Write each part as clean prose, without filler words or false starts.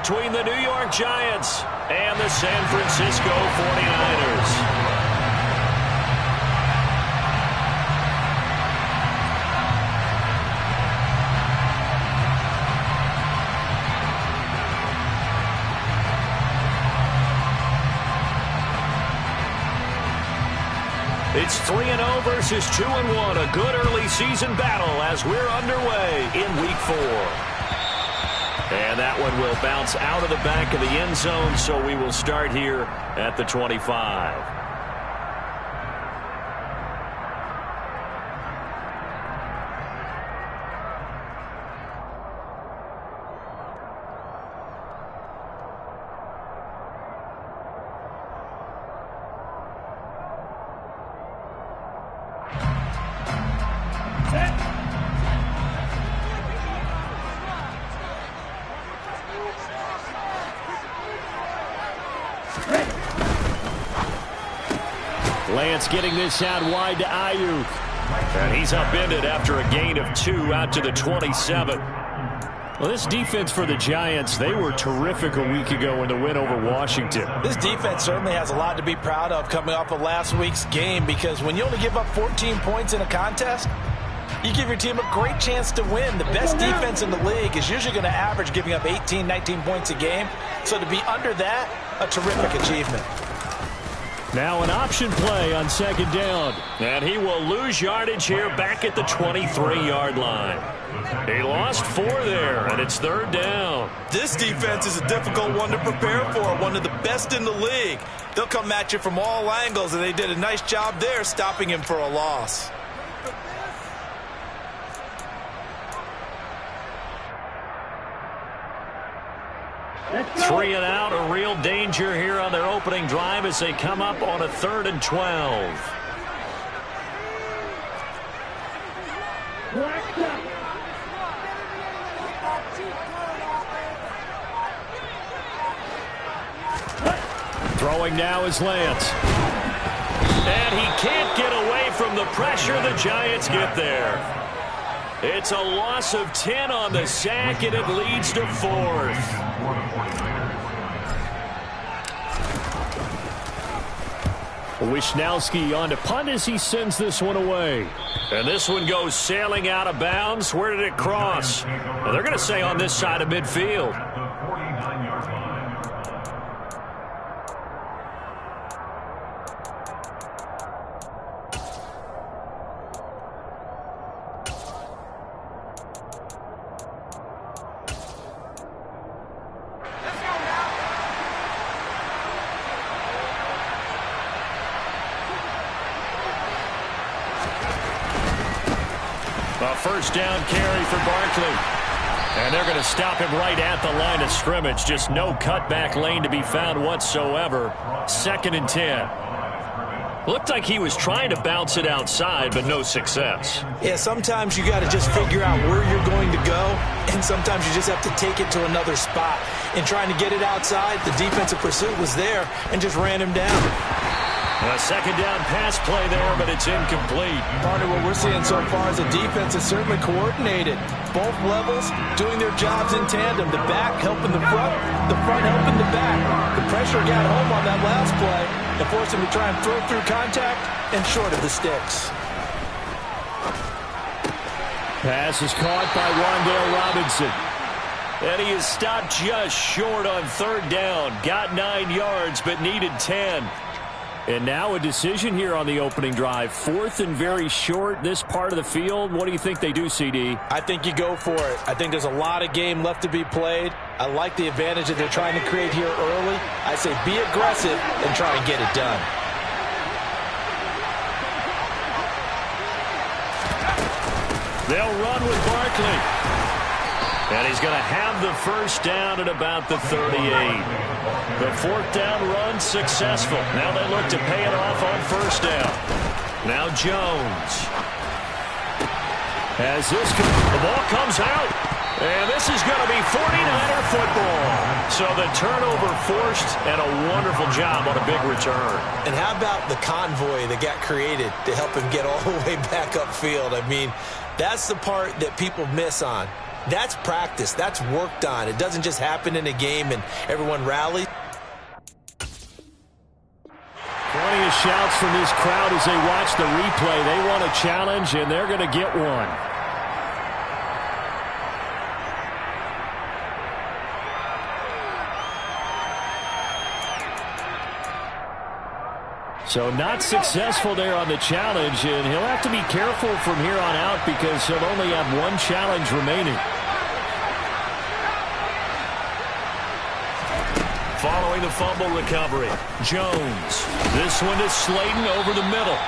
between the New York Giants and the San Francisco 49ers. It's 3-0 versus 2-1. A good early season battle as we're underway in Week 4. And that one will bounce out of the back of the end zone, so we will start here at the 25. Lance getting this out wide to Ayuk. And he's upended after a gain of 2 out to the 27. Well, this defense for the Giants, they were terrific a week ago in the win over Washington. This defense certainly has a lot to be proud of coming off of last week's game, because when you only give up 14 points in a contest, you give your team a great chance to win. The best defense in the league is usually going to average giving up 18, 19 points a game. So to be under that, a terrific achievement. Now an option play on second down. And he will lose yardage here back at the 23-yard line. He lost 4 there, and it's third down. This defense is a difficult one to prepare for, one of the best in the league. They'll come at you from all angles, and they did a nice job there stopping him for a loss. Three and out, a real danger here on their opening drive as they come up on a 3rd and 12. Throwing now is Lance. And he can't get away from the pressure. The Giants get there. It's a loss of 10 on the sack, and it leads to 4th. Wishnowski on to punt as he sends this one away. And this one goes sailing out of bounds. Where did it cross? Well, they're going to say on this side of midfield. A first down carry for Barkley. And they're going to stop him right at the line of scrimmage. Just no cutback lane to be found whatsoever. 2nd and 10. Looked like he was trying to bounce it outside, but no success. Yeah, sometimes you got to just figure out where you're going to go, and sometimes you just have to take it to another spot. In trying to get it outside, the defensive pursuit was there and just ran him down. A second down pass play there, but it's incomplete. Part of what we're seeing so far is the defense is certainly coordinated. Both levels doing their jobs in tandem. The back helping the front helping the back. The pressure got home on that last play and forced him to try and throw through contact and short of the sticks. Pass is caught by Wan'Dale Robinson. And he is stopped just short on 3rd down. Got 9 yards, but needed 10. And now a decision here on the opening drive. 4th and very short, this part of the field. What do you think they do, CD? I think you go for it. I think there's a lot of game left to be played. I like the advantage that they're trying to create here early. I say be aggressive and try and get it done. They'll run with Barkley. And he's going to have the first down at about the 38. The 4th down run successful. Now they look to pay it off on 1st down. Now Jones. As the ball comes out. And this is going to be 49er football. So the turnover forced, and a wonderful job on a big return. And how about the convoy that got created to help him get all the way back upfield? I mean, that's the part that people miss on. That's practice. That's worked on. It doesn't just happen in a game and everyone rallies. Plenty of shouts from this crowd as they watch the replay. They want a challenge, and they're going to get one. So not successful there on the challenge, and he'll have to be careful from here on out because he'll only have one challenge remaining. Following the fumble recovery, Jones. This one to Slayton over the middle.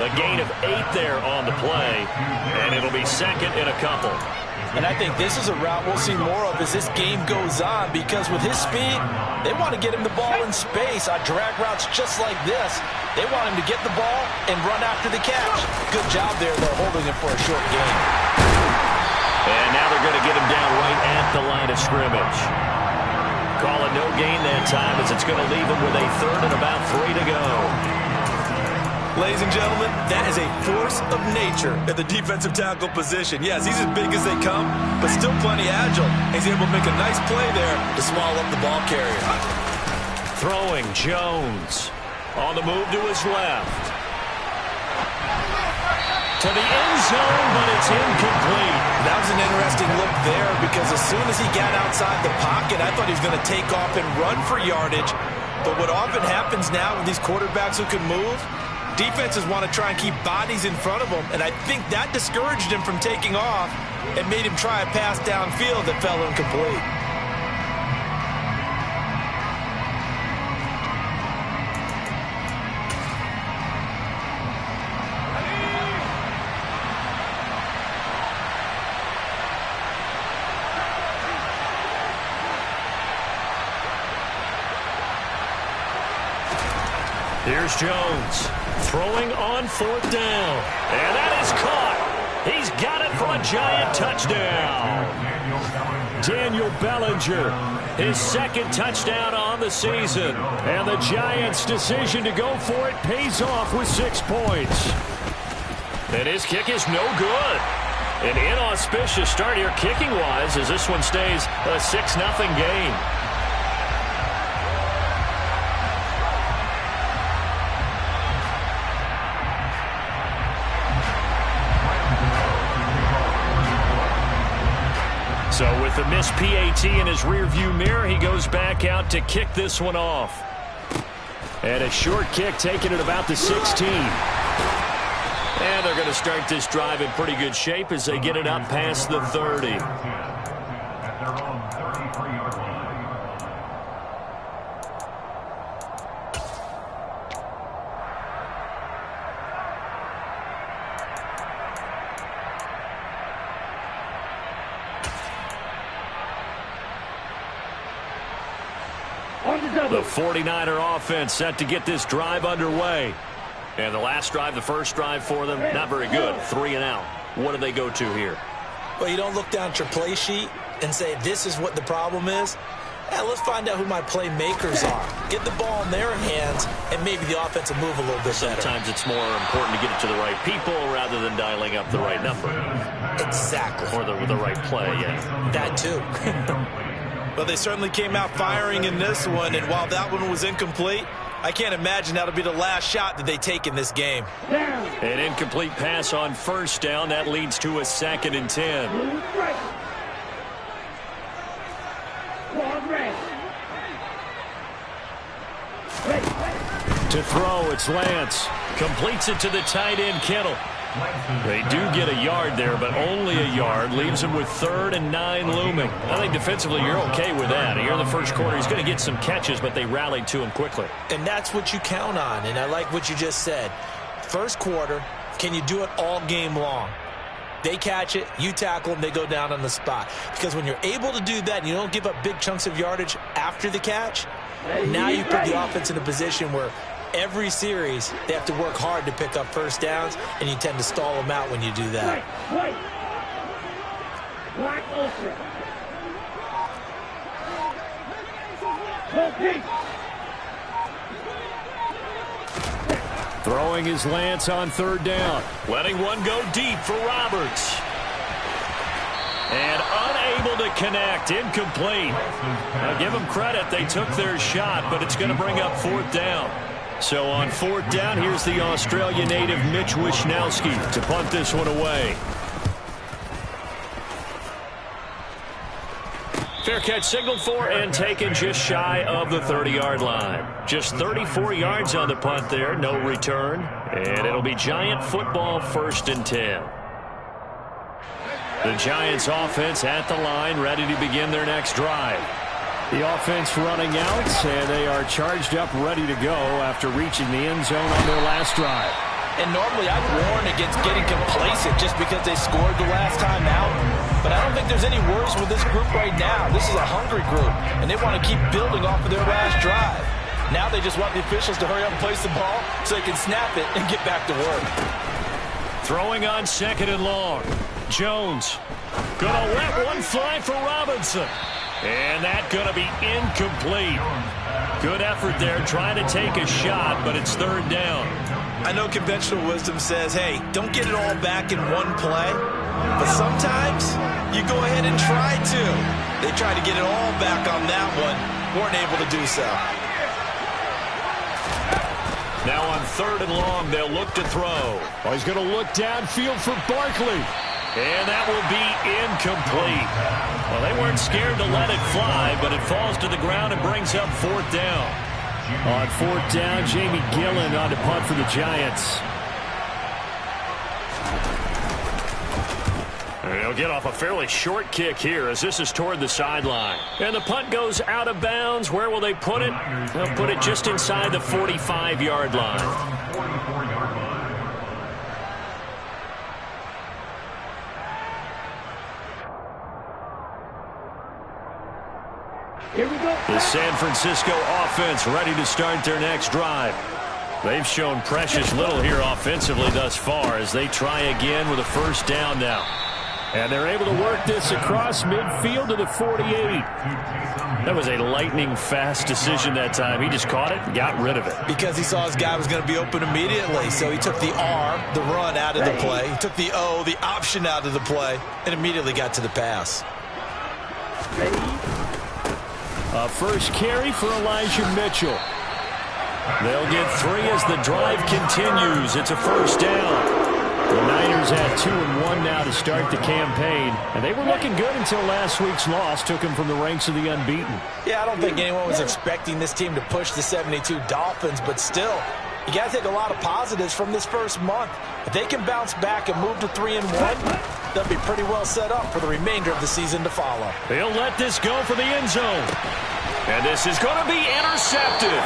A gain of 8 there on the play, and it'll be second and a couple. And I think this is a route we'll see more of as this game goes on because with his speed, they want to get him the ball in space on drag routes just like this. They want him to get the ball and run after the catch. Good job there. They're holding him for a short gain. And now they're going to get him down right at the line of scrimmage. Call it no gain that time as it's going to leave him with a third and about 3 to go. Ladies and gentlemen, that is a force of nature at the defensive tackle position. Yes, he's as big as they come, but still plenty agile. He's able to make a nice play there to swallow up the ball carrier. Throwing, Jones. On the move to his left. To the end zone, but it's incomplete. That was an interesting look there because as soon as he got outside the pocket, I thought he was going to take off and run for yardage. But what often happens now with these quarterbacks who can move, defenses want to try and keep bodies in front of them, and I think that discouraged him from taking off and made him try a pass downfield that fell incomplete. Here's Jones throwing on 4th down. And that is caught. He's got it for a giant touchdown. Daniel Bellinger, his second touchdown on the season. And the Giants' decision to go for it pays off with 6 points. And his kick is no good. An inauspicious start here kicking-wise as this one stays a 6-0 game. So with the missed PAT in his rearview mirror, he goes back out to kick this one off. And a short kick taken at about the 16. And they're going to start this drive in pretty good shape as they get it up past the 30. The 49er offense set to get this drive underway. And the last drive, the first drive for them, not very good. 3 and out. What do they go to here? Well, you don't look down at your play sheet and say, this is what the problem is. Let's find out who my playmakers are. Get the ball in their hands, and maybe the offense will move a little bit better. Sometimes it's more important to get it to the right people rather than dialing up the right number. Exactly. Or the right play, yeah. That too. Well, they certainly came out firing in this one, and while that one was incomplete, I can't imagine that'll be the last shot that they take in this game. An incomplete pass on 1st down. That leads to a 2nd and 10. To throw, it's Lance. Completes it to the tight end, Kittle. They do get a yard there, but only a yard. Leaves him with 3rd and 9 looming. I think defensively you're okay with that. Here in the first quarter, he's going to get some catches, but they rallied to him quickly. And that's what you count on, and I like what you just said. First quarter, can you do it all game long? They catch it, you tackle them, they go down on the spot. Because when you're able to do that and you don't give up big chunks of yardage after the catch, now you put the offense in a position where every series, they have to work hard to pick up first downs, and you tend to stall them out when you do that. Throwing his Lance on 3rd down. Letting one go deep for Roberts. And unable to connect. Incomplete. Now give them credit. They took their shot, but it's going to bring up 4th down. So on 4th down, here's the Australia native Mitch Wishnowsky to punt this one away. Fair catch signaled for and taken just shy of the 30-yard line. Just 34 yards on the punt there, no return. And it'll be Giant football 1st and 10. The Giants offense at the line, ready to begin their next drive. The offense running out, and they are charged up, ready to go after reaching the end zone on their last drive. And normally I'd warn against getting complacent just because they scored the last time out. But I don't think there's any worries with this group right now. This is a hungry group, and they want to keep building off of their last drive. Now they just want the officials to hurry up and place the ball so they can snap it and get back to work. Throwing on 2nd and long. Jones gonna let one fly for Robinson. And that's gonna be incomplete. Good effort there trying to take a shot, but it's 3rd down. I know conventional wisdom says, hey, don't get it all back in one play. But sometimes you go ahead and try to. They tried to get it all back on that one. Weren't able to do so. Now on 3rd and long, they'll look to throw. Oh, he's going to look downfield for Barkley. And that will be incomplete. Well, they weren't scared to let it fly, but it falls to the ground and brings up 4th down. On 4th down, Jamie Gillen on to punt for the Giants. And he'll get off a fairly short kick here as this is toward the sideline. And the punt goes out of bounds. Where will they put it? They'll put it just inside the 45-yard line. Here we go. The San Francisco offense ready to start their next drive. They've shown precious little here offensively thus far as they try again with a 1st down now. And they're able to work this across midfield to the 48. That was a lightning-fast decision that time. He just caught it and got rid of it. Because he saw his guy was going to be open immediately. So he took the R, the run, out of the play. He took the O, the option, out of the play, and immediately got to the pass. A first carry for Elijah Mitchell. They'll get 3 as the drive continues. It's a 1st down. The Niners have 2-1 now to start the campaign, and they were looking good until last week's loss took them from the ranks of the unbeaten. Yeah, I don't think anyone was expecting this team to push the 72 Dolphins, but still, you got to take a lot of positives from this first month. If they can bounce back and move to 3-1, they'll be pretty well set up for the remainder of the season to follow. They'll let this go for the end zone. And this is going to be intercepted.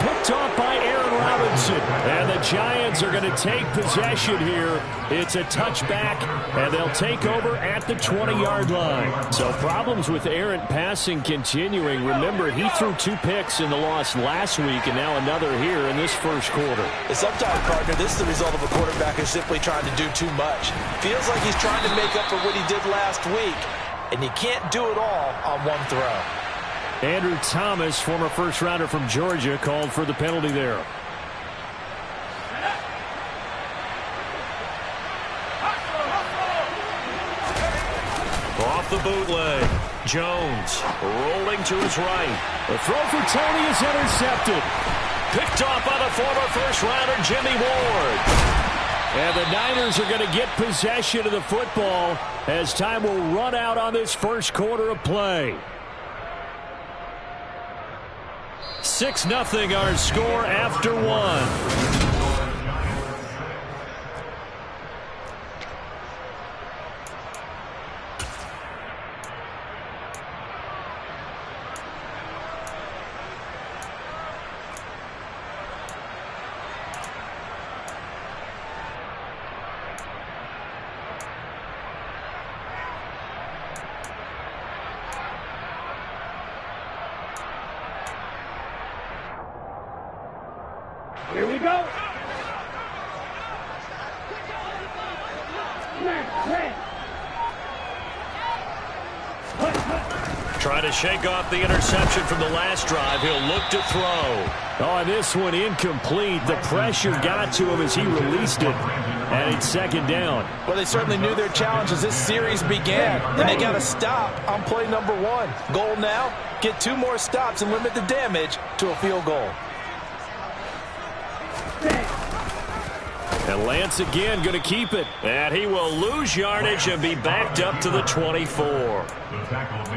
Picked off by Aaron Robinson. And the Giants are going to take possession here. It's a touchback, and they'll take over at the 20-yard line. So problems with errant passing continuing. Remember, he threw 2 picks in the loss last week, and now another here in this first quarter. Sometimes, partner, this is the result of a quarterback who's simply trying to do too much. Feels like he's trying to make up for what he did last week, and you can't do it all on one throw. Andrew Thomas, former first-rounder from Georgia, called for the penalty there. Off the bootleg. Jones rolling to his right. The throw for Tony is intercepted. Picked off by the former first-rounder Jimmy Ward. And the Niners are going to get possession of the football as time will run out on this first quarter of play. 6-0 our score after 1. Here we go. Trying to shake off the interception from the last drive. He'll look to throw. Oh, and this one incomplete. The pressure got to him as he released it. And it's second down. Well, they certainly knew their challenge as this series began. And they got to stop on play number 1. Goal now, get 2 more stops and limit the damage to a field goal. And Lance again going to keep it. And he will lose yardage and be backed up to the 24.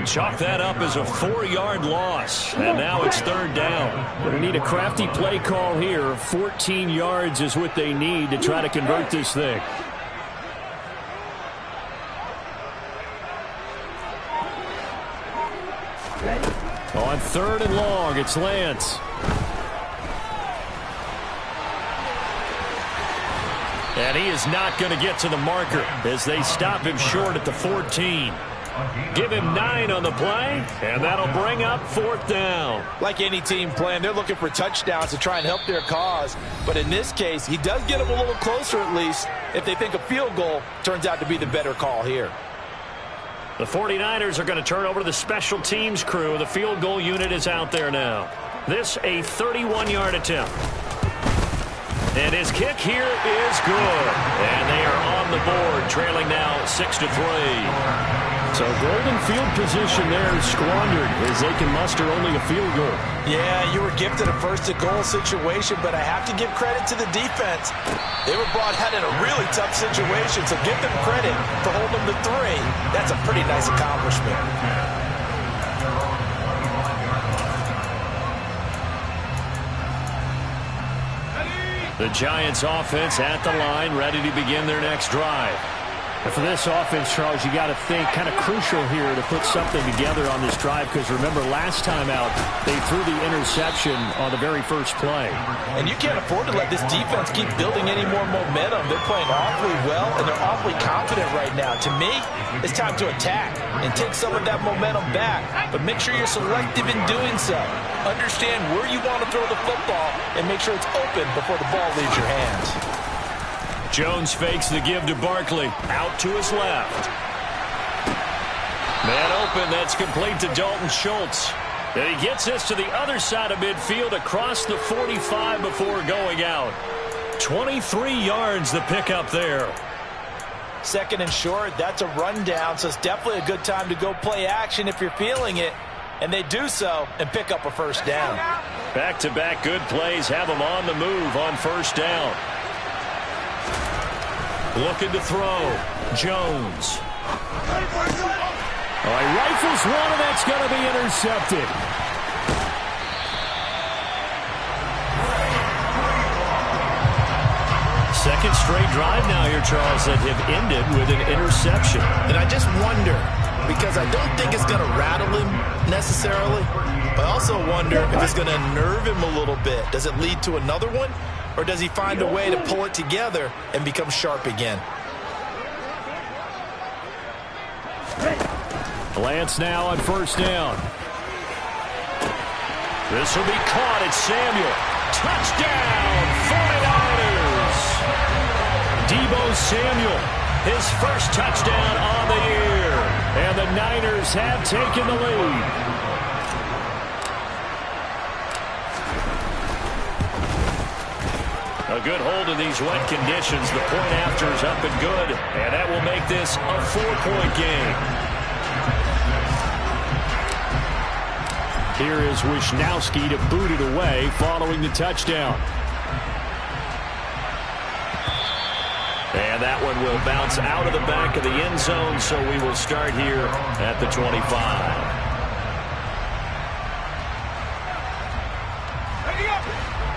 Chalk that up as a 4-yard loss. And now it's third down. Going to need a crafty play call here. 14 yards is what they need to try to convert this thing. On third and long, it's Lance. And he is not going to get to the marker as they stop him short at the 14. Give him 9 on the play, and that'll bring up fourth down. Like any team playing, they're looking for touchdowns to try and help their cause. But in this case, he does get them a little closer at least if they think a field goal turns out to be the better call here. The 49ers are going to turn over to the special teams crew. The field goal unit is out there now. This a 31-yard attempt. And his kick here is good. And they are on the board, trailing now 6-3. So golden field position there is squandered as they can muster only a field goal. Yeah, you were gifted a first-to-goal situation, but I have to give credit to the defense. They were brought out in a really tough situation, so give them credit for holding them to 3. That's a pretty nice accomplishment. The Giants offense at the line, ready to begin their next drive. And for this offense, Charles, you got to think kind of crucial here to put something together on this drive, because remember last time out they threw the interception on the very first play. And you can't afford to let this defense keep building any more momentum. They're playing awfully well, and they're awfully confident right now. To me, it's time to attack and take some of that momentum back, but make sure you're selective in doing so. Understand where you want to throw the football and make sure it's open before the ball leaves your hands. Jones fakes the give to Barkley. Out to his left. Man open. That's complete to Dalton Schultz. And he gets this to the other side of midfield across the 45 before going out. 23 yards the pickup there. Second and short. That's a rundown, so it's definitely a good time to go play action if you're feeling it. And they do so and pick up a first down. Back-to-back good plays have them on the move on first down. Looking to throw. Jones. Oh, he rifles one, and that's going to be intercepted. Second straight drive now here, Charles, that have ended with an interception. And I just wonder, because I don't think it's going to rattle him necessarily, but I also wonder if it's going to nerve him a little bit. Does it lead to another one? Or does he find a way to pull it together and become sharp again? Lance now on first down. This will be caught. It's Samuel. Touchdown, 49ers. Deebo Samuel, his first touchdown on the year. And the Niners have taken the lead. A good hold in these wet conditions. The point after is up and good. And that will make this a 4-point game. Here is Wisnowski to boot it away following the touchdown. And that one will bounce out of the back of the end zone, so we will start here at the 25.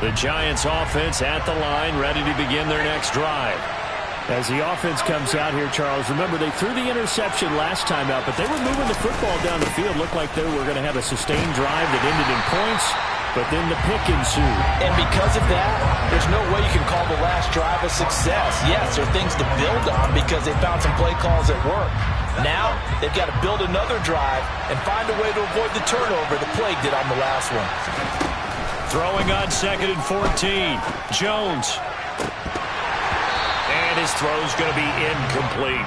The Giants offense at the line, ready to begin their next drive. As the offense comes out here, Charles, remember they threw the interception last time out, but they were moving the football down the field. Looked like they were going to have a sustained drive that ended in points, but then the pick ensued. And because of that, there's no way you can call the last drive a success. Yes, there are things to build on because they found some play calls that work. Now, they've got to build another drive and find a way to avoid the turnover the Plague did on the last one. Throwing on second and 14. Jones. And his throw's going to be incomplete.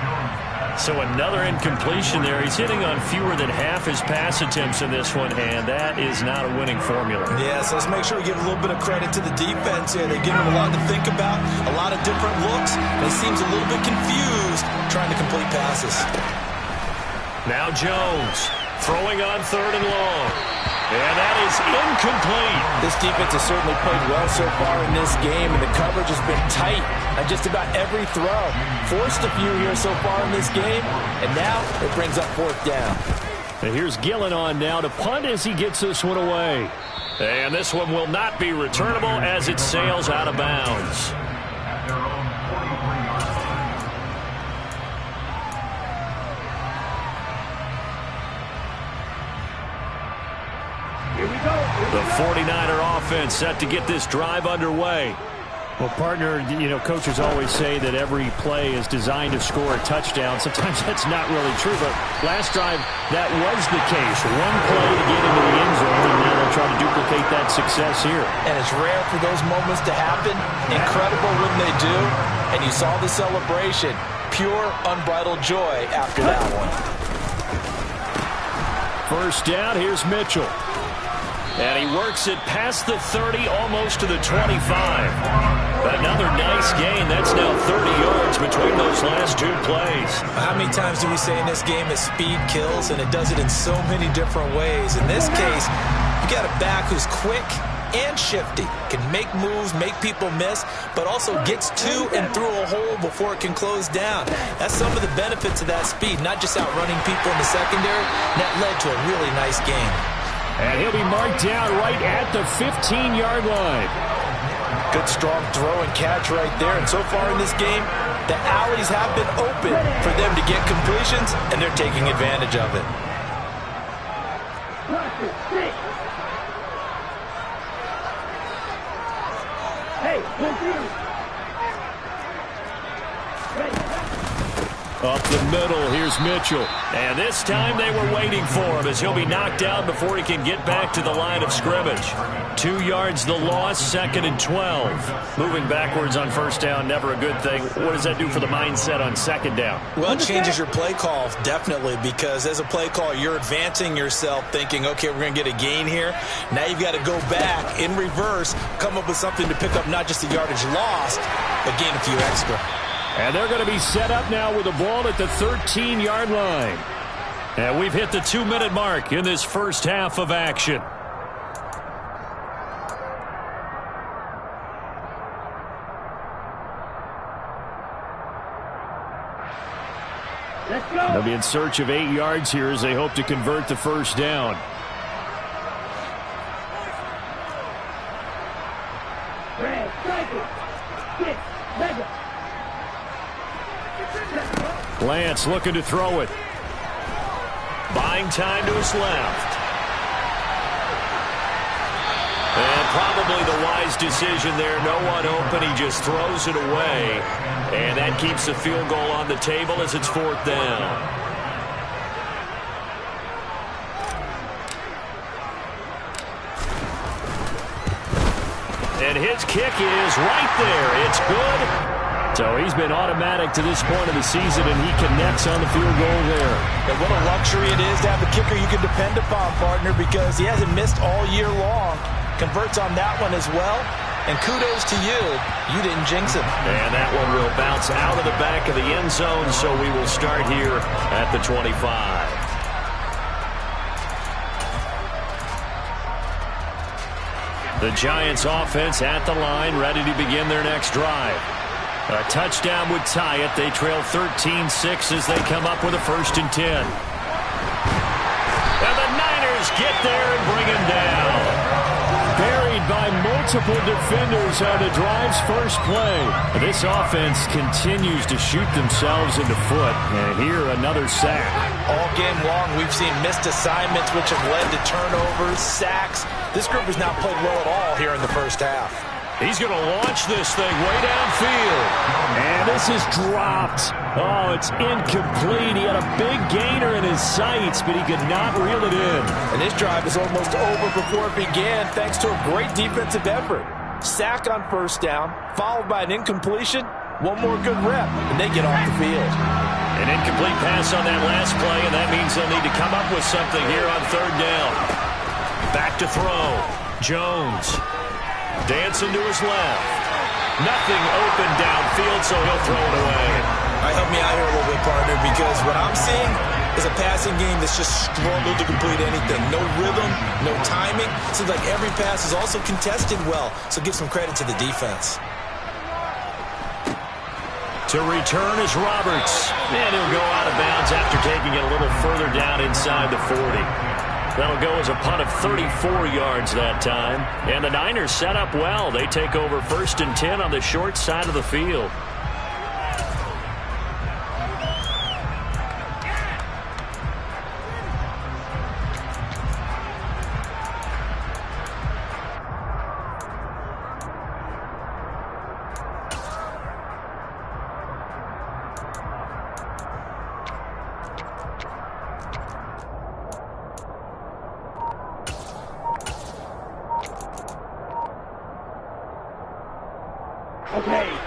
So another incompletion there. He's hitting on fewer than half his pass attempts in this one, and that is not a winning formula. Yeah, so let's make sure we give a little bit of credit to the defense here. They give him a lot to think about, a lot of different looks, and he seems a little bit confused trying to complete passes. Now Jones throwing on 3rd and long. And that is incomplete. This defense has certainly played well so far in this game, and the coverage has been tight on just about every throw. Forced a few here so far in this game, and now it brings up 4th down. And here's Gillen on now to punt as he gets this one away. And this one will not be returnable as it sails out of bounds. The 49er offense set to get this drive underway. Well, partner, coaches always say that every play is designed to score a touchdown. Sometimes that's not really true, but last drive, that was the case. One play to get into the end zone, and now they'll try to duplicate that success here. And it's rare for those moments to happen. Incredible when they do. And you saw the celebration. Pure, unbridled joy after that one. First down, here's Mitchell. And he works it past the 30, almost to the 25. Another nice gain. That's now 30 yards between those last 2 plays. How many times do we say in this game that speed kills, and it does it in so many different ways? In this case, you got a back who's quick and shifty, can make moves, make people miss, but also gets to and through a hole before it can close down. That's some of the benefits of that speed, not just outrunning people in the secondary. And that led to a really nice game. And he'll be marked down right at the 15-yard line. Good strong throw and catch right there. And so far in this game, the alleys have been open for them to get completions, and they're taking advantage of it. Up the middle, here's Mitchell. And this time they were waiting for him as he'll be knocked down before he can get back to the line of scrimmage. 2 yards the loss, 2nd and 12. Moving backwards on first down, never a good thing. What does that do for the mindset on 2nd down? Well, it changes your play call, definitely, because as a play caller, you're advancing yourself thinking, okay, we're going to get a gain here. Now you've got to go back in reverse, come up with something to pick up not just the yardage lost, but gain a few extra. And they're going to be set up now with the ball at the 13-yard line. And we've hit the 2-minute mark in this first half of action. Let's go. They'll be in search of 8 yards here as they hope to convert the first down. Red, strike it. Get, mega. Lance looking to throw it. Buying time to his left. And probably the wise decision there. No one open. He just throws it away. And that keeps the field goal on the table as it's 4th down. And his kick is right there. It's good. So he's been automatic to this point of the season, and he connects on the field goal there. And what a luxury it is to have a kicker you can depend upon, partner, because he hasn't missed all year long. Converts on that one as well. And kudos to you. You didn't jinx him. And that one will bounce out of the back of the end zone, so we will start here at the 25. The Giants offense at the line, ready to begin their next drive. A touchdown would tie it. They trail 13-6 as they come up with a 1st and 10. And the Niners get there and bring him down. Buried by multiple defenders on the drive's first play. This offense continues to shoot themselves in the foot. And here, another sack. All game long, we've seen missed assignments, which have led to turnovers, sacks. This group has not played well at all here in the first half. He's going to launch this thing way downfield. And this is dropped. Oh, it's incomplete. He had a big gainer in his sights, but he could not reel it in. And this drive is almost over before it began, thanks to a great defensive effort. Sack on first down, followed by an incompletion. One more good rep, and they get off the field. An incomplete pass on that last play, and that means they'll need to come up with something here on third down. Back to throw. Jones. Dancing to his left. Nothing open downfield, so he'll throw it away. All right, help me out here a little bit, partner, because what I'm seeing is a passing game that's just struggled to complete anything. No rhythm, no timing. Seems like every pass is also contested well, so give some credit to the defense. To return is Roberts. And he'll go out of bounds after taking it a little further down inside the 40. That'll go as a punt of 34 yards that time. And the Niners set up well. They take over 1st and 10 on the short side of the field.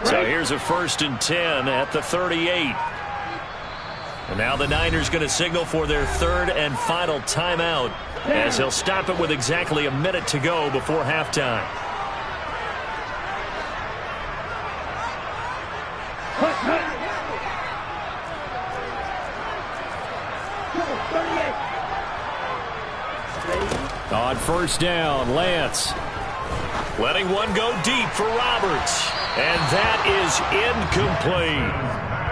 So here's a 1st and 10 at the 38. And now the Niners going to signal for their 3rd and final timeout as they'll stop it with exactly a minute to go before halftime. On 1st down, Lance. Letting one go deep for Roberts. And that is incomplete.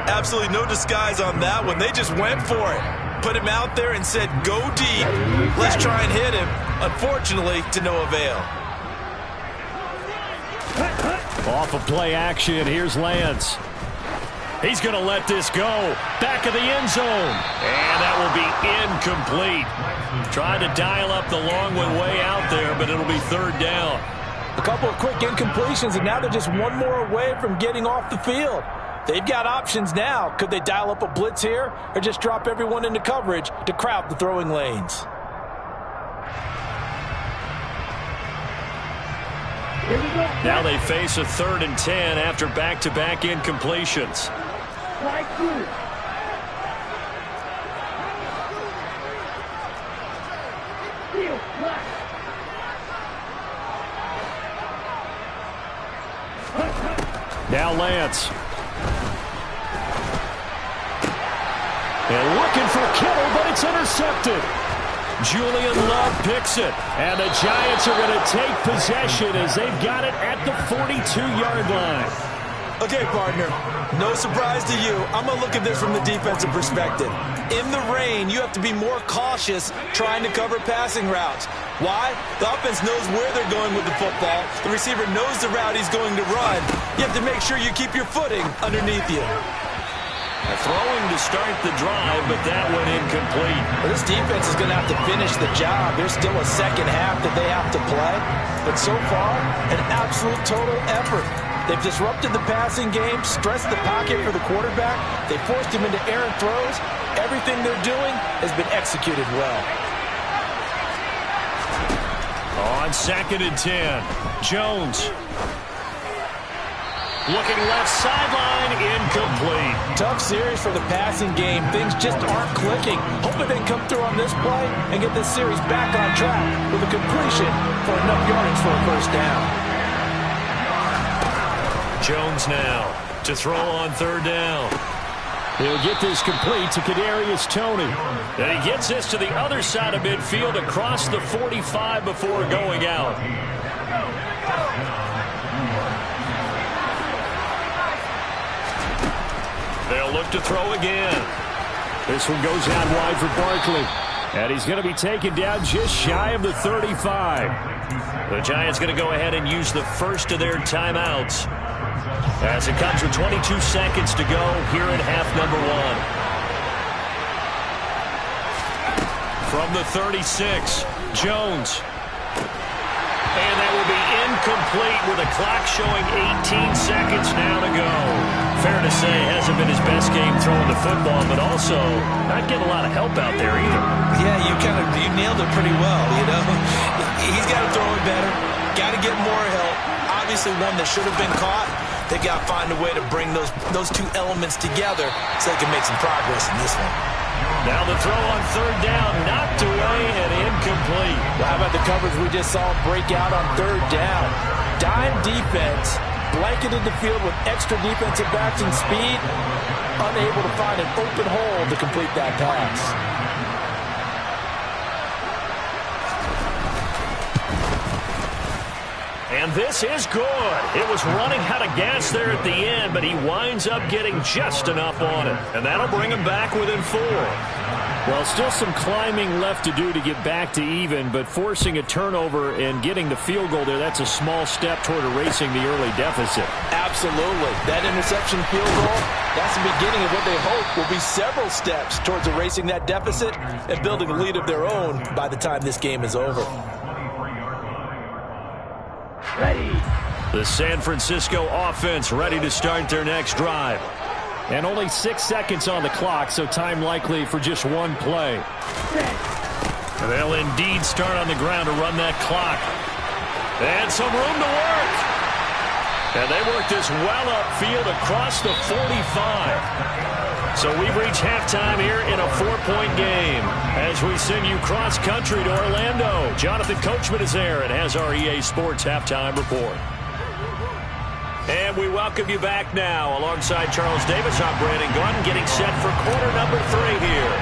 Absolutely no disguise on that one. They just went for it. Put him out there and said, go deep. Let's try and hit him. Unfortunately, to no avail. Off of play action, here's Lance. He's going to let this go. Back of the end zone. And that will be incomplete. Trying to dial up the long one way out there, but it'll be 3rd down. A couple of quick incompletions, and now they're just one more away from getting off the field. They've got options now. Could they dial up a blitz here or just drop everyone into coverage to crowd the throwing lanes? Now they face a 3rd and 10 after back-to-back incompletions. Now Lance. And looking for Kittle, but it's intercepted. Julian Love picks it. And the Giants are going to take possession as they've got it at the 42-yard line. Okay, partner, no surprise to you. I'm going to look at this from the defensive perspective. In the rain, you have to be more cautious trying to cover passing routes. Why? The offense knows where they're going with the football. The receiver knows the route he's going to run. You have to make sure you keep your footing underneath you. Throwing to start the drive, but that went incomplete. Well, this defense is going to have to finish the job. There's still a second half that they have to play. But so far, an absolute total effort. They've disrupted the passing game, stressed the pocket for the quarterback. They forced him into errant throws. Everything they're doing has been executed well. On 2nd and 10, Jones. Looking left sideline, incomplete. Tough series for the passing game. Things just aren't clicking. Hoping they come through on this play and get this series back on track with a completion for enough yardage for a 1st down. Jones now to throw on 3rd down. He'll get this complete to Kadarius Toney. And he gets this to the other side of midfield across the 45 before going out. They'll look to throw again. This one goes out wide for Barkley. And he's going to be taken down just shy of the 35. The Giants going to go ahead and use the first of their timeouts as it comes with 22 seconds to go here in half number 1. From the 36, Jones. And that will be incomplete with a clock showing 18 seconds now to go. Fair to say, hasn't been his best game throwing the football, but also not getting a lot of help out there either. Yeah, you nailed it pretty well, you know. He's got to throw it better, got to get more help. obviously one that should have been caught. They got to find a way to bring those two elements together so they can make some progress in this one. Now the throw on third down, knocked away and incomplete. Well, how about the coverage we just saw break out on third down? Dime defense, blanketed the field with extra defensive backs and speed, unable to find an open hole to complete that pass. And this is good. It was running out of gas there at the end, but he winds up getting just enough on it. And that'll bring him back within 4. Well, still some climbing left to do to get back to even, but forcing a turnover and getting the field goal there, that's a small step toward erasing the early deficit. Absolutely. That interception field goal, that's the beginning of what they hope will be several steps towards erasing that deficit and building a lead of their own by the time this game is over. Ready. The San Francisco offense ready to start their next drive. And only 6 seconds on the clock, so time likely for just one play. They'll indeed start on the ground to run that clock. And some room to work. And they work this well upfield across the 45. So we've reached halftime here in a 4-point game. As we send you cross-country to Orlando, Jonathan Coachman is there and has our EA Sports Halftime Report. And we welcome you back now. Alongside Charles Davis, I'm Brandon Gunn, getting set for quarter number 3 here.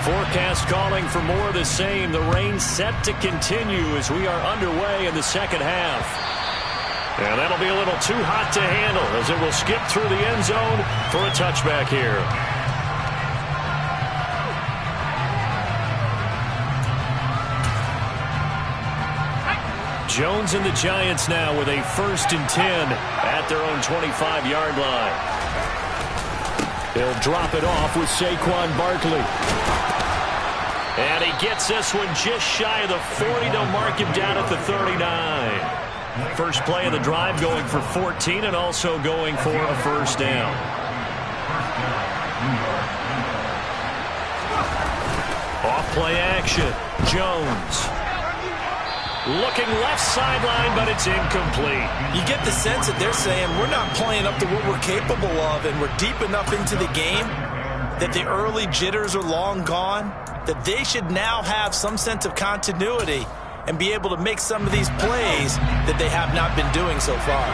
Forecast calling for more of the same. The rain set to continue as we are underway in the second half. And that'll be a little too hot to handle as it will skip through the end zone for a touchback here. Jones and the Giants now with a 1st and 10 at their own 25-yard line. They'll drop it off with Saquon Barkley. And he gets this one just shy of the 40. They'll mark him down at the 39. First play of the drive going for 14 and also going for a first down. Off play action. Jones. Looking left sideline, but it's incomplete. You get the sense that they're saying we're not playing up to what we're capable of, and we're deep enough into the game that the early jitters are long gone, that they should now have some sense of continuity and be able to make some of these plays that they have not been doing so far.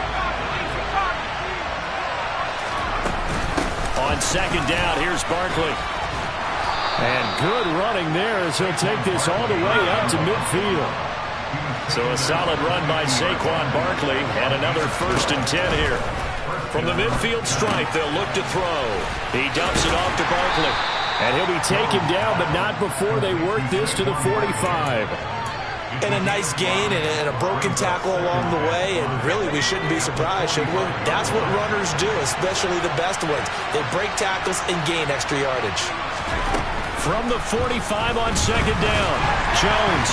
On second down, here's Barkley. And good running there as he'll take this all the way up to midfield. So a solid run by Saquon Barkley and another 1st and 10 here. From the midfield stripe, they'll look to throw. He dumps it off to Barkley. And he'll be taken down, but not before they work this to the 45. And a nice gain and a broken tackle along the way, and really we shouldn't be surprised, should we? That's what runners do, especially the best ones. They break tackles and gain extra yardage. From the 45 on second down, Jones.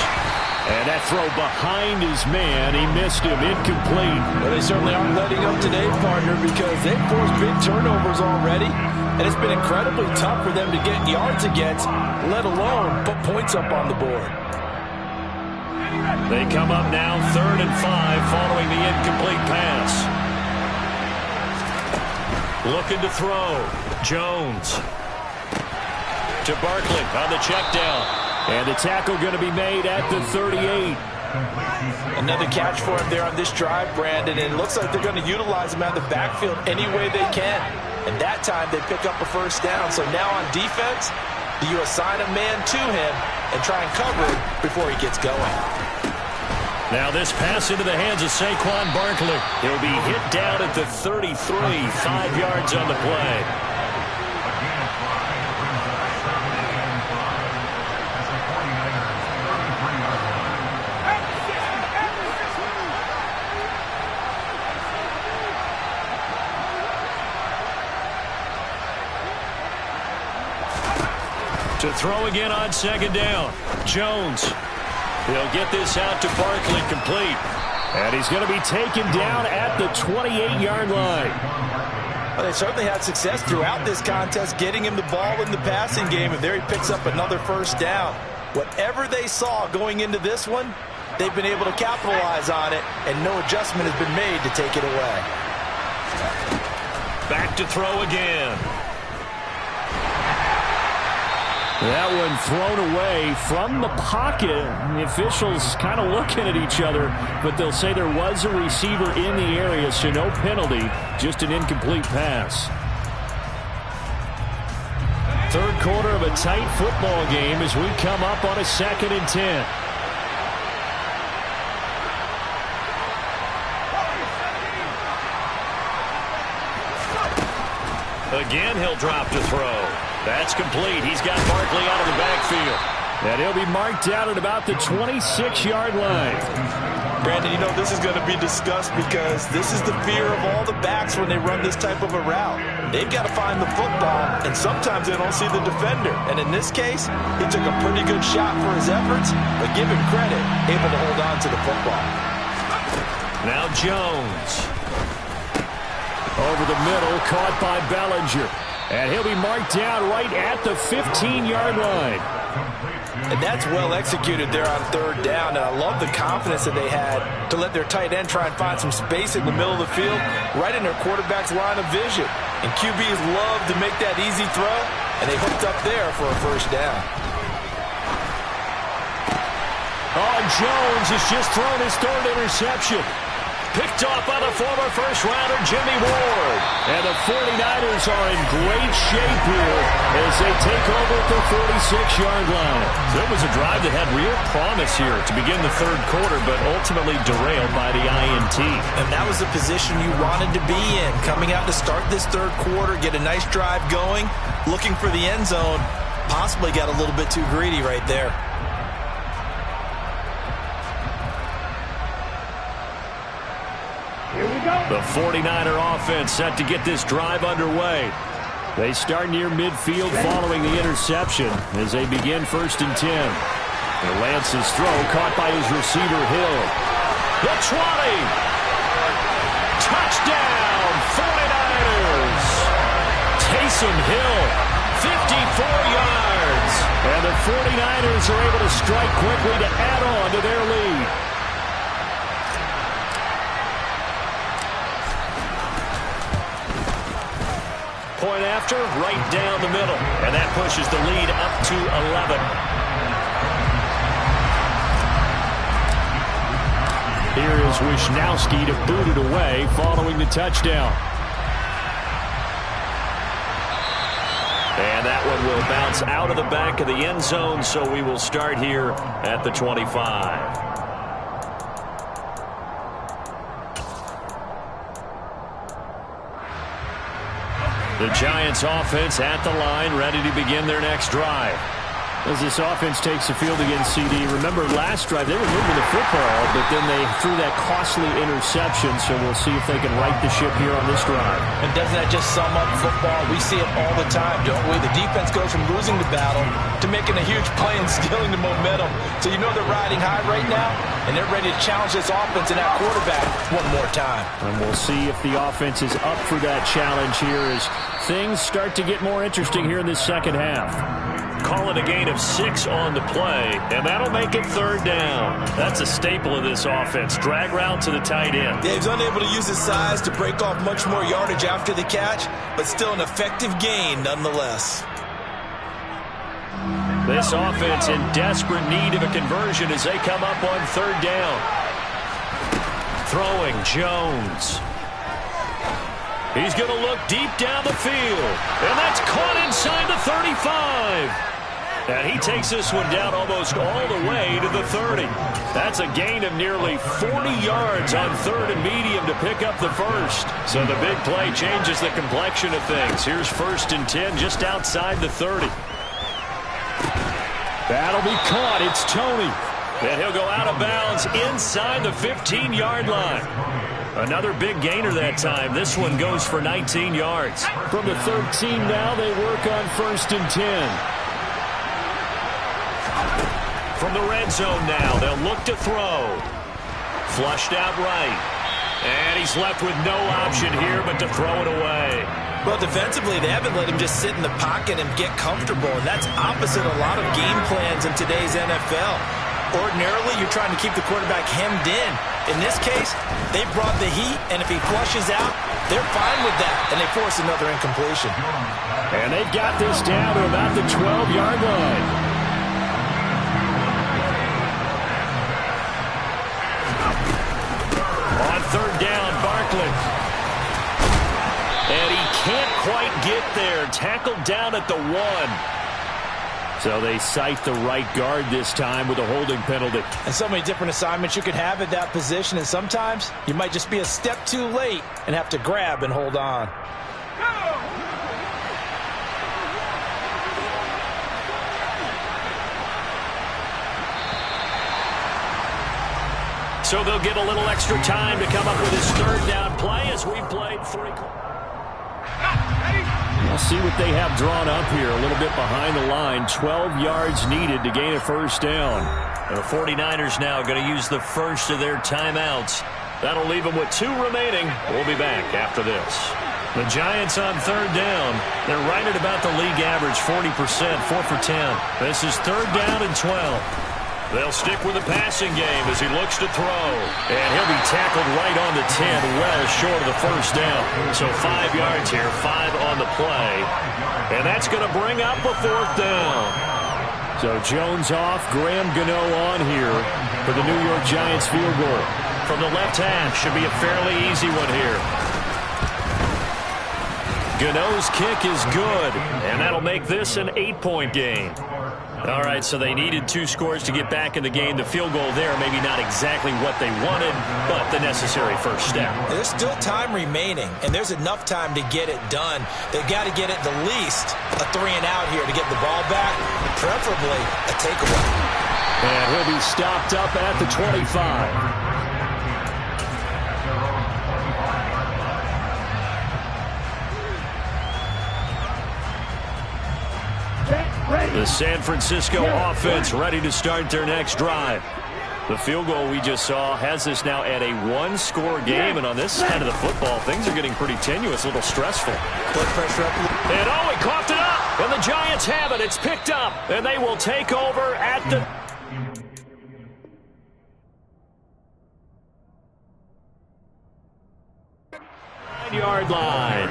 And that throw behind his man, he missed him, incomplete. Well, they certainly aren't letting up today, partner, because they've forced big turnovers already, and it's been incredibly tough for them to get yards against, let alone put points up on the board. They come up now 3rd and 5 following the incomplete pass. Looking to throw. Jones. To Barkley on the check down. And the tackle going to be made at the 38. Another catch for him there on this drive, Brandon, and it looks like they're going to utilize him out of the backfield any way they can. And that time they pick up a first down. So now on defense, you assign a man to him and try and cover him before he gets going. Now this pass into the hands of Saquon Barkley. He'll be hit down at the 33, 5 yards on the play. To throw again on second down. Jones. He'll get this out to Barkley, complete. And he's going to be taken down at the 28-yard line. Well, they certainly had success throughout this contest getting him the ball in the passing game, and there he picks up another first down. Whatever they saw going into this one, they've been able to capitalize on it, and no adjustment has been made to take it away. Back to throw again. That one thrown away from the pocket. The officials kind of looking at each other, but they'll say there was a receiver in the area, so no penalty, just an incomplete pass. Third quarter of a tight football game as we come up on a 2nd and 10. Again, he'll drop to throw. That's complete. He's got Barkley out of the backfield. And he'll be marked out at about the 26-yard line. Brandon, you know this is going to be discussed because this is the fear of all the backs when they run this type of a route. They've got to find the football, and sometimes they don't see the defender. And in this case, he took a pretty good shot for his efforts, but give him credit, able to hold on to the football. Now Jones. Over the middle, caught by Bellinger. And he'll be marked down right at the 15-yard line. And that's well executed there on 3rd down. And I love the confidence that they had to let their tight end try and find some space in the middle of the field, right in their quarterback's line of vision. And QBs love to make that easy throw, and they hooked up there for a 1st down. Oh, Jones has just thrown his 3rd interception. Picked off by the former first-rounder Jimmy Ward. And the 49ers are in great shape here as they take over at the 46-yard line. There was a drive that had real promise here to begin the 3rd quarter, but ultimately derailed by the INT. And that was the position you wanted to be in. Coming out to start this 3rd quarter, get a nice drive going, looking for the end zone. Possibly got a little bit too greedy right there. Here we go. The 49er offense set to get this drive underway. They start near midfield following the interception as they begin 1st and 10. And Lance's throw caught by his receiver, Hill. The 20. Touchdown, 49ers. Taysom Hill, 54 yards. And the 49ers are able to strike quickly to add on to their lead. Point after, right down the middle. And that pushes the lead up to 11. Here is Wisnowski to boot it away following the touchdown. And that one will bounce out of the back of the end zone, so we will start here at the 25. The Giants offense at the line, ready to begin their next drive. As this offense takes the field against CD, remember last drive they were moving the football, but then they threw that costly interception, so we'll see if they can right the ship here on this drive. And doesn't that just sum up football? We see it all the time, don't we? The defense goes from losing the battle to making a huge play and stealing the momentum. So you know they're riding high right now, and they're ready to challenge this offense and that quarterback one more time. And we'll see if the offense is up for that challenge here as things start to get more interesting here in this 2nd half. Call it a gain of 6 on the play, and that'll make it 3rd down. That's a staple of this offense. Drag route to the tight end. Yeah, he's unable to use his size to break off much more yardage after the catch, but still an effective gain nonetheless. This offense in desperate need of a conversion as they come up on 3rd down. Throwing Jones. He's going to look deep down the field, and that's caught inside the 35. And he takes this one down almost all the way to the 30. That's a gain of nearly 40 yards on 3rd and medium to pick up the 1st. So the big play changes the complexion of things. Here's 1st and 10 just outside the 30. That'll be caught. It's Tony. And he'll go out of bounds inside the 15-yard line. Another big gainer that time. This one goes for 19 yards. From the 13 now, they work on 1st and 10. From the red zone now, they'll look to throw. Flushed out right. And he's left with no option here but to throw it away. Well, defensively, they haven't let him just sit in the pocket and get comfortable, and that's opposite a lot of game plans in today's NFL. Ordinarily, you're trying to keep the quarterback hemmed in. In this case, they brought the heat, and if he flushes out, they're fine with that, and they force another incompletion. And they've got this down to about the 12-yard line. On third down, Barkley. And he can't quite get there. Tackled down at the 1. So they cite the right guard this time with a holding penalty. And so many different assignments you could have at that position, and sometimes you might just be a step too late and have to grab and hold on. So they'll get a little extra time to come up with his third down play as we played 3. We'll see what they have drawn up here. A little bit behind the line. 12 yards needed to gain a first down. And the 49ers now going to use the first of their timeouts. That'll leave them with 2 remaining. We'll be back after this. The Giants on third down. They're right at about the league average, 40%, 4 for 10. This is third down and 12. They'll stick with the passing game as he looks to throw. And he'll be tackled right on the 10, well short of the first down. So 5 yards here, 5 on the play. And that's going to bring up a fourth down. So Jones off, Graham Gano on here for the New York Giants field goal. From the left half, should be a fairly easy one here. Gano's kick is good, and that'll make this an 8-point game. All right, so they needed 2 scores to get back in the game. The field goal there, maybe not exactly what they wanted, but the necessary first step. There's still time remaining, and there's enough time to get it done. They've got to get it the least a 3-and-out here to get the ball back, preferably a takeaway. And he'll be stopped up at the 25. The San Francisco offense ready to start their next drive. The field goal we just saw has this now at a 1-score game, and on this side of the football, things are getting pretty tenuous, a little stressful. Blood pressure up. And he coughed it up, and the Giants have it. It's picked up, and they will take over at the 9-yard line.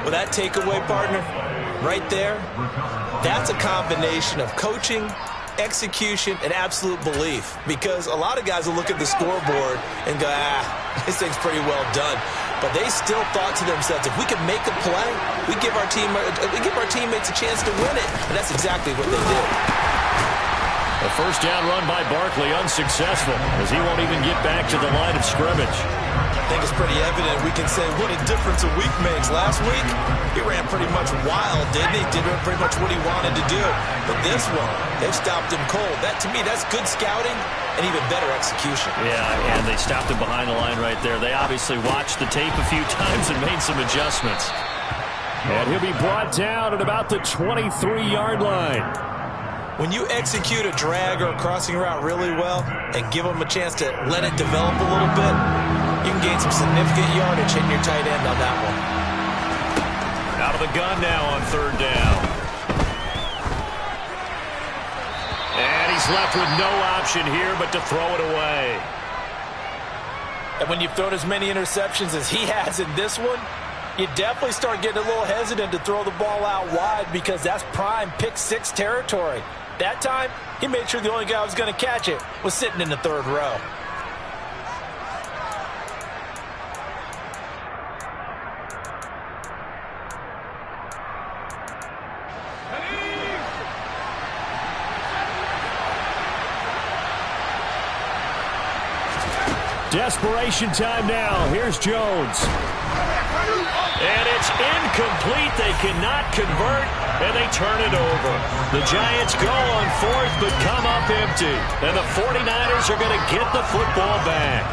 Well, that takeaway, partner, right there, that's a combination of coaching, execution, and absolute belief. Because a lot of guys will look at the scoreboard and go, this thing's pretty well done. But they still thought to themselves, if we can make a play, we give our teammates a chance to win it. And that's exactly what they did. A first down run by Barkley, unsuccessful, as he won't even get back to the line of scrimmage. I think it's pretty evident. We can say what a difference a week makes. Last week, he ran pretty much wild, didn't he? Did pretty much what he wanted to do. But this one, they've stopped him cold. That, to me, that's good scouting and even better execution. Yeah, and they stopped him behind the line right there. They obviously watched the tape a few times and made some adjustments. And he'll be brought down at about the 23-yard line. When you execute a drag or a crossing route really well and give them a chance to let it develop a little bit, you can gain some significant yardage hitting your tight end on that one. Out of the gun now on third down. And he's left with no option here but to throw it away. And when you've thrown as many interceptions as he has in this one, you definitely start getting a little hesitant to throw the ball out wide because that's prime pick-6 territory. That time, he made sure the only guy who was going to catch it was sitting in the third row. Desperation time now. Here's Jones. And it's incomplete. They cannot convert, and they turn it over. The Giants go on fourth, but come up empty. And the 49ers are going to get the football back.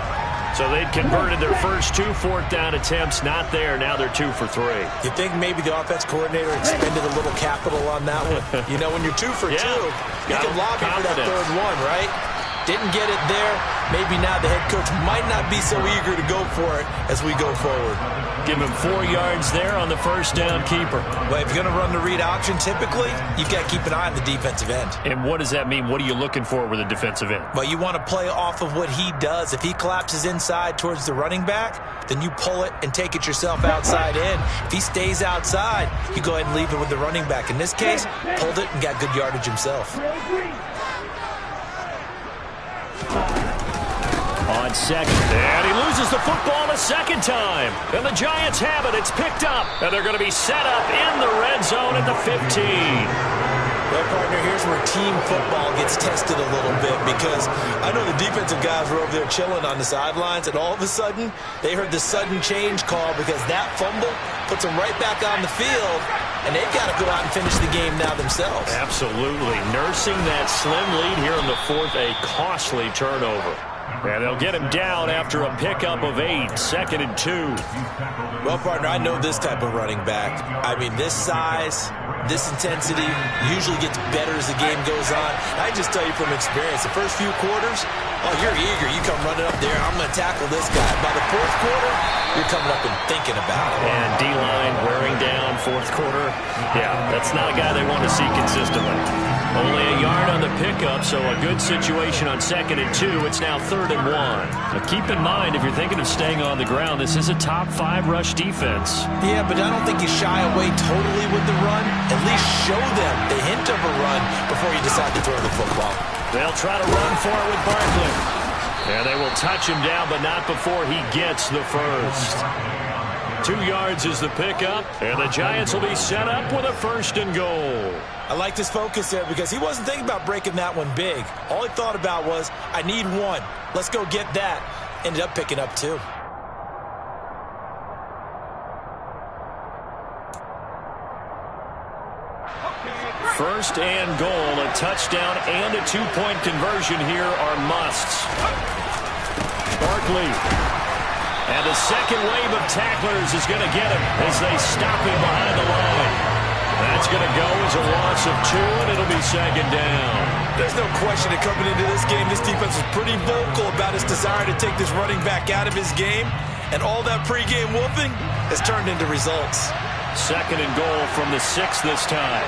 So they'd converted their first 2 fourth-down attempts. Not there. Now they're 2 for 3. You think maybe the offense coordinator expended a little capital on that one? You know, when you're 2 for 2, you can lobby for that third one, right? Didn't get it there. maybe now the head coach might not be so eager to go for it as we go forward. Give him 4 yards there on the first down keeper. Well, if you're going to run the read option, typically, you've got to keep an eye on the defensive end. And what does that mean? What are you looking for with a defensive end? Well, you want to play off of what he does. If he collapses inside towards the running back, then you pull it and take it yourself outside in. If he stays outside, you go ahead and leave it with the running back. In this case, pulled it and got good yardage himself. On second, and he loses the football a second time. And the Giants have it. It's picked up, and they're going to be set up in the red zone at the 15. Well, partner, here's where team football gets tested a little bit, because I know the defensive guys were over there chilling on the sidelines, and all of a sudden, they heard the sudden change call because that fumble puts them right back on the field, and they've got to go out and finish the game now themselves. Absolutely. Nursing that slim lead here in the fourth, a costly turnover. And they'll get him down after a pickup of 8, 2nd and 2. Well, partner, I know this type of running back. I mean, this size, this intensity usually gets better as the game goes on. I just tell you from experience, the first few quarters, oh, you're eager. You come running up there, I'm going to tackle this guy. By the fourth quarter, you're coming up and thinking about it. And D-line wearing down fourth quarter. Yeah, that's not a guy they want to see consistently. Only a yard on the pickup, so a good situation on 2nd and 2. It's now 3rd and 1. Now keep in mind, if you're thinking of staying on the ground, this is a top 5 rush defense. Yeah, but I don't think you shy away totally with the run. At least show them the hint of a run before you decide to throw the football. They'll try to run for it with Barkley. And they will touch him down, but not before he gets the first. 2 yards is the pickup, and the Giants will be set up with a 1st and goal. I like his focus there because he wasn't thinking about breaking that one big. All he thought about was, I need 1. Let's go get that. Ended up picking up 2. First and goal, a touchdown and a 2-point conversion here are musts. Barkley. And the second wave of tacklers is going to get him as they stop him behind the line. That's going to go as a loss of 2, and it'll be 2nd down. There's no question that coming into this game, this defense was pretty vocal about its desire to take this running back out of his game, and all that pregame wolfing has turned into results. 2nd and goal from the 6 this time.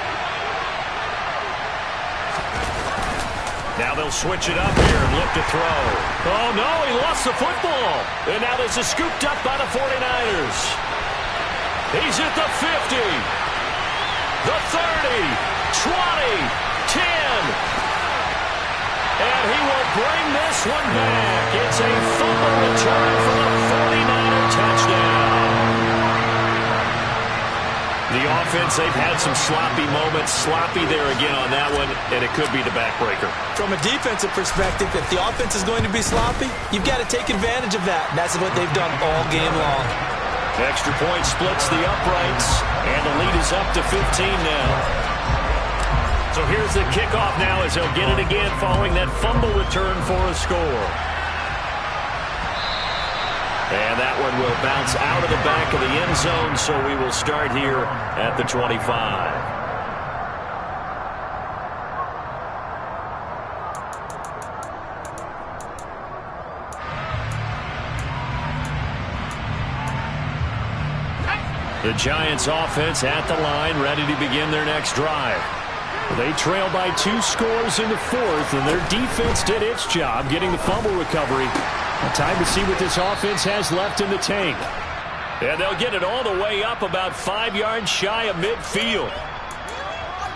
Now they'll switch it up here and look to throw. Oh, no, he lost the football. And now this is scooped up by the 49ers. He's at the 50. The 30. 20. 10. And he will bring this one back. It's a fumble return for the 49er touchdown. The offense, they've had some sloppy moments. Sloppy there again on that one, and it could be the backbreaker. From a defensive perspective, if the offense is going to be sloppy, you've got to take advantage of that. And that's what they've done all game long. Extra point splits the uprights, and the lead is up to 15 now. So here's the kickoff now as they'll get it again following that fumble return for a score. And that one will bounce out of the back of the end zone, so we will start here at the 25. The Giants offense at the line, ready to begin their next drive. They trail by 2 scores in the 4th, and their defense did its job getting the fumble recovery. Time to see what this offense has left in the tank. And they'll get it all the way up about 5 yards shy of midfield.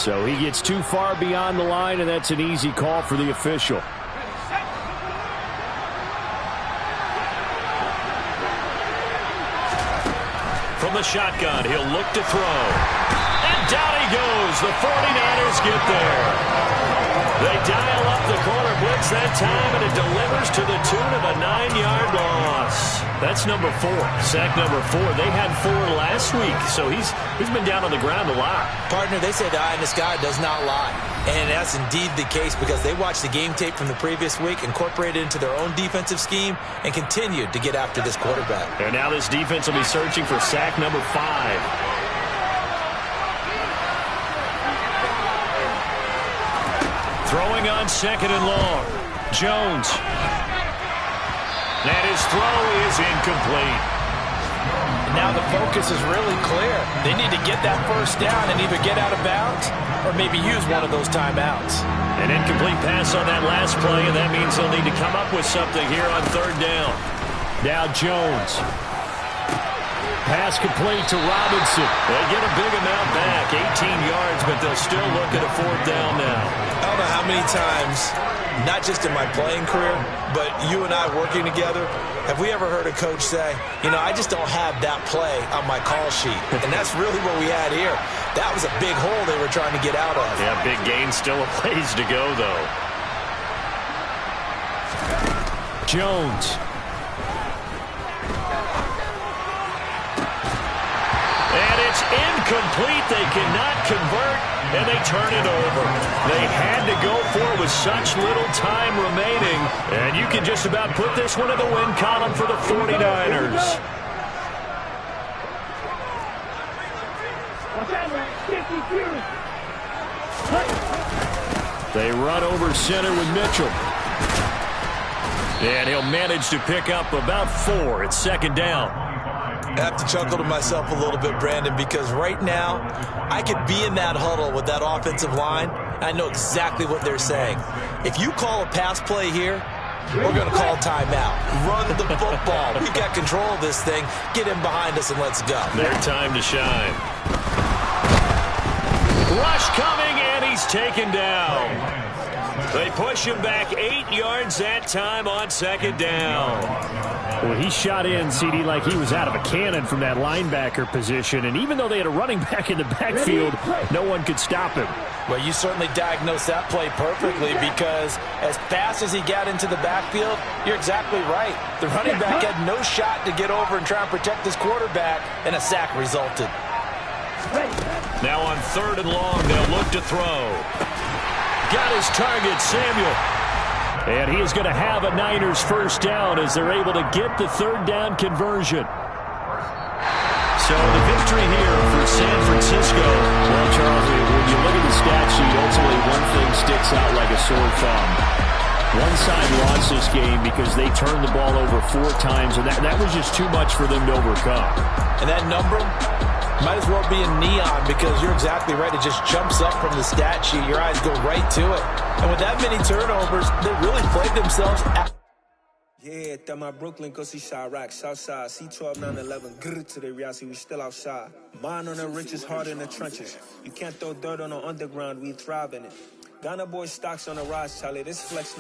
So he gets too far beyond the line, and that's an easy call for the official. From the shotgun, he'll look to throw. And down he goes. The 49ers get there. They dial up the corner blitz that time, and it delivers to the tune of a 9-yard loss. That's number 4. Sack number 4. They had 4 last week, so he's been down on the ground a lot. Partner, they say the eye in the sky does not lie. And that's indeed the case because they watched the game tape from the previous week, incorporated it into their own defensive scheme, and continued to get after this quarterback. And now this defense will be searching for sack number 5. Throwing on 2nd and long. Jones. And his throw is incomplete. Now the focus is really clear. They need to get that first down and either get out of bounds or maybe use one of those timeouts. An incomplete pass on that last play, and that means they'll need to come up with something here on third down. Now Jones. Pass complete to Robinson. They get a big amount back, 18 yards, but they'll still look at a fourth down now. I don't know how many times, not just in my playing career, but you and I working together, have we ever heard a coach say, you know, I just don't have that play on my call sheet. And that's really what we had here. That was a big hole they were trying to get out of. Yeah, big gain, still a ways to go, though. Jones. And it's incomplete. They cannot convert, and they turn it over. They had to go for it with such little time remaining, and you can just about put this one in the win column for the 49ers. They run over center with Mitchell. And he'll manage to pick up about 4 at second down. I have to chuckle to myself a little bit, Brandon, because right now I could be in that huddle with that offensive line. I know exactly what they're saying. If you call a pass play here, we're going to call timeout. Run the football. We've got control of this thing. Get in behind us and let's go. Their time to shine. Rush coming, and he's taken down. They push him back 8 yards that time on second down. Well, he shot in, CD, like he was out of a cannon from that linebacker position. And even though they had a running back in the backfield, no one could stop him. Well, you certainly diagnosed that play perfectly because as fast as he got into the backfield, you're exactly right. The running back had no shot to get over and try and protect his quarterback, and a sack resulted. Now on third and long, they'll look to throw. Got his target, Samuel. And he is going to have a Niners first down as they're able to get the third down conversion. So the victory here for San Francisco. Well, Charles, when you look at the stat sheet, ultimately one thing sticks out like a sore thumb. One side lost this game because they turned the ball over 4 times, and that was just too much for them to overcome. And that number might as well be in neon because you're exactly right. It just jumps up from the stat sheet. Your eyes go right to it. And with that many turnovers, they really played themselves out. Yeah, that my Brooklyn, go see Chirac, Southside, C12, 911, grrr to the reality, we still outside. Mine on the riches, hard in the trenches. You can't throw dirt on the underground, we thrive in it. Ghana boy stocks on the rise, Charlie, this flex.